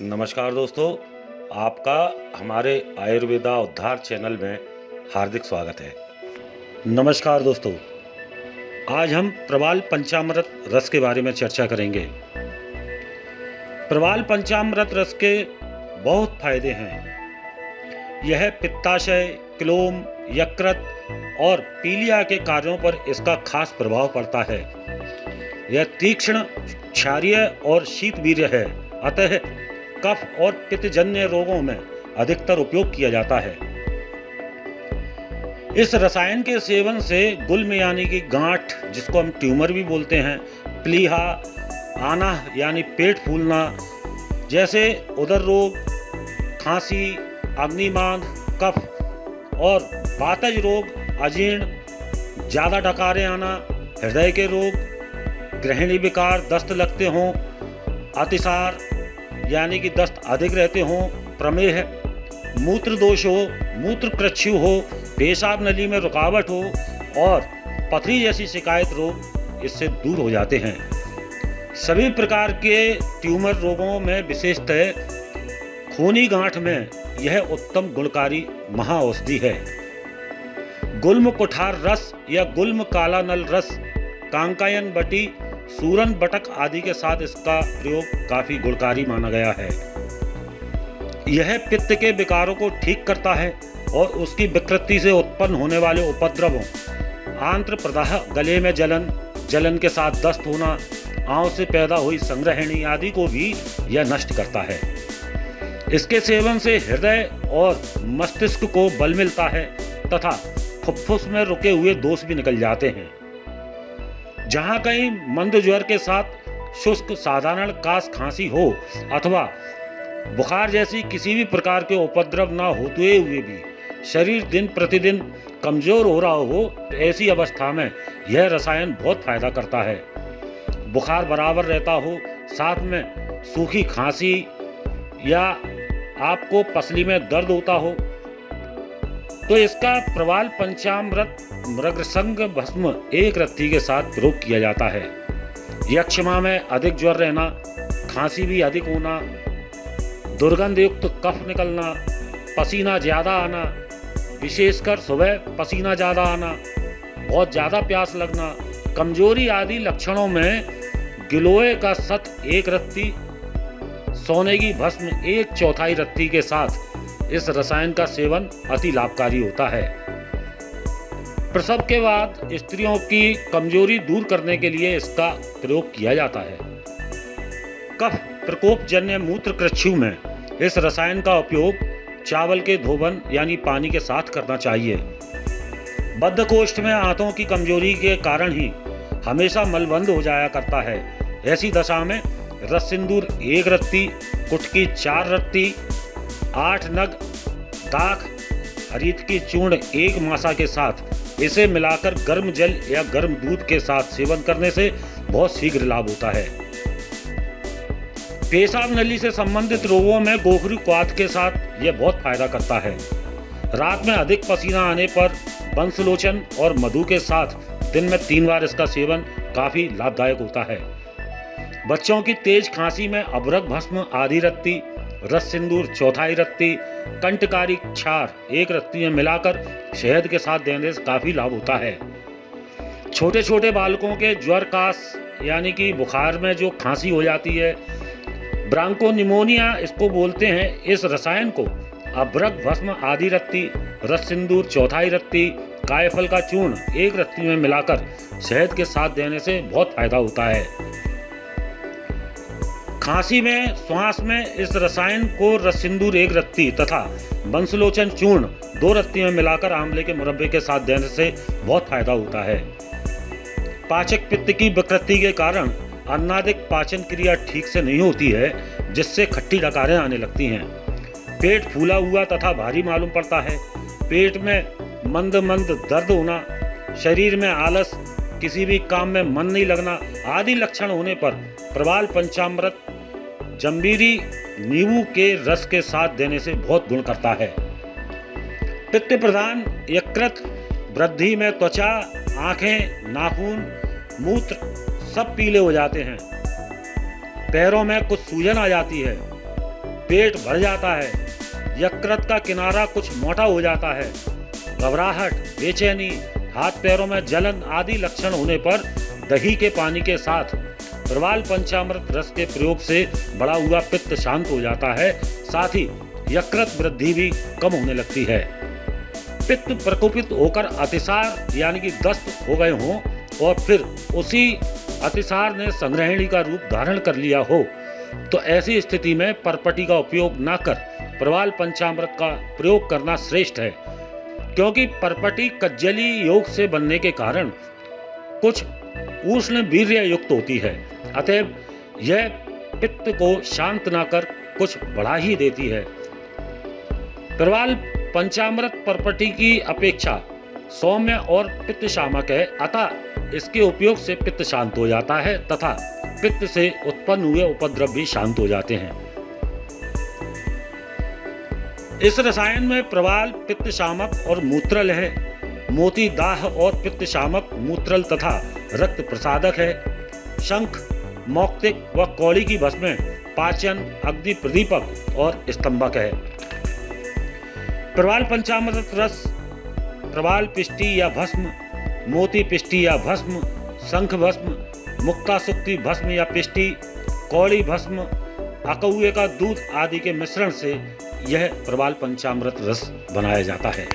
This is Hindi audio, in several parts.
नमस्कार दोस्तों, आपका हमारे आयुर्वेदा उद्धार चैनल में हार्दिक स्वागत है। नमस्कार दोस्तों, आज हम प्रवाल पंचामृत रस के बारे में चर्चा करेंगे। प्रवाल पंचामृत रस के बहुत फायदे हैं। यह पित्ताशय, क्लोम, यकृत और पीलिया के कार्यों पर इसका खास प्रभाव पड़ता है। यह तीक्ष्ण, क्षारीय और शीतवीर्य है, अतः कफ और पित्तजन्य रोगों में अधिकतर उपयोग किया जाता है। इस रसायन के सेवन से गुल्म यानी कि गांठ, जिसको हम ट्यूमर भी बोलते हैं, प्लीहा, आना यानी पेट फूलना जैसे उदर रोग, खांसी, अग्निमांद, कफ और वातज रोग, अजीर्ण, ज़्यादा डकारे आना, हृदय के रोग, गृहिणी विकार, दस्त लगते हों, अतिसार यानी कि दस्त अधिक रहते हों, प्रमेह, मूत्र दोष हो, मूत्रकृच्छ्यु हो, पेशाब नली में रुकावट हो और पथरी जैसी शिकायत रोग इससे दूर हो जाते हैं। सभी प्रकार के ट्यूमर रोगों में विशेषतः खूनी गांठ में यह उत्तम गुणकारी महाऔषधि है। गुल्म कुठार रस या गुल्म काला नल रस, कांकायन बटी, सूरन बटक आदि के साथ इसका प्रयोग काफी गुणकारी माना गया है। यह पित्त के विकारों को ठीक करता है और उसकी विकृति से उत्पन्न होने वाले उपद्रवों, आंत्र प्रदाह, गले में जलन, जलन के साथ दस्त होना, आंव से पैदा हुई संग्रहणी आदि को भी यह नष्ट करता है। इसके सेवन से हृदय और मस्तिष्क को बल मिलता है तथा फुफ्फुस में रुके हुए दोष भी निकल जाते हैं। जहाँ कहीं मंद ज्वर के साथ शुष्क साधारण कास खांसी हो अथवा बुखार जैसी किसी भी प्रकार के उपद्रव न होते हुए भी शरीर दिन प्रतिदिन कमजोर हो रहा हो, तो ऐसी अवस्था में यह रसायन बहुत फायदा करता है। बुखार बराबर रहता हो, साथ में सूखी खांसी या आपको पसली में दर्द होता हो, तो इसका प्रवाल पंचामृत मृगसंग भस्म एक रत्ती के साथ प्रयोग किया जाता है। यक्षमा में अधिक ज्वर रहना, खांसी भी अधिक होना, दुर्गंध युक्त कफ निकलना, पसीना ज़्यादा आना, विशेषकर सुबह पसीना ज़्यादा आना, बहुत ज़्यादा प्यास लगना, कमजोरी आदि लक्षणों में गिलोय का सत एक रत्ती, सोने की भस्म 1/4 रत्ती के साथ इस रसायन का सेवन अति लाभकारी होता है। प्रसव के बाद स्त्रियों की कमजोरी दूर करने के लिए इसका प्रयोग किया जाता है। कफ प्रकोप जन्य मूत्रकृच्छ्यु में इस रसायन का उपयोग चावल के धोबन यानी पानी के साथ करना चाहिए। बद्धकोष्ठ में आंतों की कमजोरी के कारण ही हमेशा मलबंध हो जाया करता है। ऐसी दशा में रस सिंदूर 1 रत्ती, कुटकी 4 रत्ती, 8 नग दाख हरित की चूर्ण 1 मासा के साथ इसे मिलाकर गर्म जल या गर्म दूध के साथ सेवन करने से बहुत शीघ्र लाभ होता है। पेशाब नली से संबंधित रोगों में गोखरू क्वाथ के साथ यह बहुत फायदा करता है। रात में अधिक पसीना आने पर बंसलोचन और मधु के साथ दिन में 3 बार इसका सेवन काफी लाभदायक होता है। बच्चों की तेज खांसी में अभ्रक भस्म आधी रत्ती, रस सिंदूर 1/4 रत्ती, कंटकारी क्षार 1 रत्ती में मिलाकर शहद के साथ देने से काफी लाभ होता है। छोटे छोटे बालकों के ज्वर कास यानी कि बुखार में जो खांसी हो जाती है, ब्रांको निमोनिया इसको बोलते हैं, इस रसायन को अभ्रक भस्म आधी रत्ती, रस सिंदूर 1/4 रत्ती, कायफल का चूर्ण 1 रत्ती में मिलाकर शहद के साथ देने से बहुत फायदा होता है। खांसी में, श्वास में इस रसायन को रस सिंदूर 1 रत्ती तथा बंसलोचन चूर्ण 2 रत्ती में मिलाकर आंवले के मुरब्बे के साथ देने से बहुत फायदा होता है। पाचक पित्त की विकृति के कारण अन्नादिक पाचन क्रिया ठीक से नहीं होती है, जिससे खट्टी डकारें आने लगती हैं। पेट फूला हुआ तथा भारी मालूम पड़ता है। पेट में मंद मंद दर्द होना, शरीर में आलस, किसी भी काम में मन नहीं लगना आदि लक्षण होने पर प्रवाल पंचामृत जंबीरी नींबू के रस के साथ देने से बहुत गुण करता है। पित्त प्रधान यकृत वृद्धि में त्वचा, आंखें, नाखून, मूत्र सब पीले हो जाते हैं। पैरों में कुछ सूजन आ जाती है, पेट भर जाता है, यकृत का किनारा कुछ मोटा हो जाता है, घबराहट, बेचैनी, हाथ पैरों में जलन आदि लक्षण होने पर दही के पानी के साथ प्रवाल पंचामृत रस के प्रयोग से बढ़ा हुआ पित्त शांत हो जाता है। साथ ही यकृत वृद्धि भी कम होने लगती है। पित्त प्रकोपित होकर अतिसार यानी कि दस्त हो गए हों और फिर उसी अतिसार ने संग्रहणी का रूप धारण कर लिया हो, तो ऐसी स्थिति में परपटी का उपयोग न कर प्रवाल पंचामृत का प्रयोग करना श्रेष्ठ है, क्योंकि परपटी कज्जली योग से बनने के कारण कुछ उष्ण वीर्य युक्त होती है। अतएव यह पित्त को शांत न कर कुछ बढ़ा ही देती है। प्रवाल पंचामृत परपटी की अपेक्षा सौम्य और पित्त शामक है, अतः इसके उपयोग से पित्त शांत हो जाता है तथा पित्त से उत्पन्न हुए उपद्रव भी शांत हो जाते हैं। इस रसायन में प्रवाल पित्त शामक और मूत्रल है, मोती दाह और पित्त शामक मूत्रल तथा रक्त प्रसादक है, शंख, मौक्तिक व कौड़ी की भस्म पाचन, अग्नि प्रदीपक और स्तंभक है। प्रवाल पंचामृत रस प्रवाल पिष्टी या भस्म, मोती पिष्टी या भस्म, शंख भस्म, मुक्तासुक्ति भस्म या पिष्टी, कौड़ी भस्म, अकौए का दूध आदि के मिश्रण से यह प्रवाल पंचामृत रस बनाया जाता है।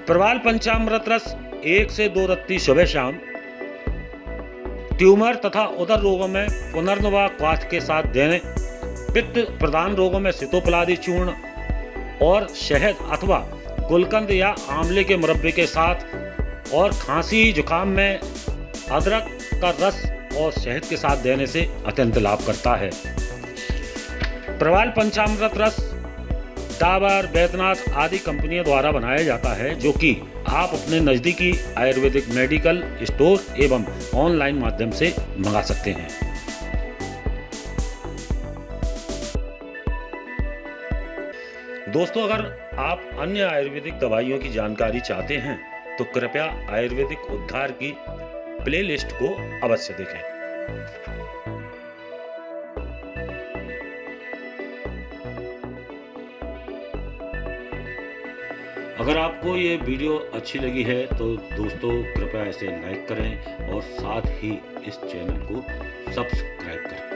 प्रवाल पंचामृत रस 1 से 2 रत्ती सुबह शाम ट्यूमर तथा उदर रोगों में पुनर्नवा क्वाथ के साथ देने, पित्त प्रधान रोगों में सितोपलादी चूर्ण और शहद अथवा गुलकंद या आंवले के मुरब्बे के साथ और खांसी जुकाम में अदरक का रस और शहद के साथ देने से अत्यंत लाभ करता है। प्रवाल पंचामृत रस डाबर, बैद्यनाथ आदि कंपनियों द्वारा बनाया जाता है, जो कि आप अपने नज़दीकी आयुर्वेदिक मेडिकल स्टोर एवं ऑनलाइन माध्यम से मंगा सकते हैं। दोस्तों, अगर आप अन्य आयुर्वेदिक दवाइयों की जानकारी चाहते हैं तो कृपया आयुर्वेदिक उद्धार की प्लेलिस्ट को अवश्य देखें। अगर आपको ये वीडियो अच्छी लगी है तो दोस्तों कृपया इसे लाइक करें और साथ ही इस चैनल को सब्सक्राइब करें।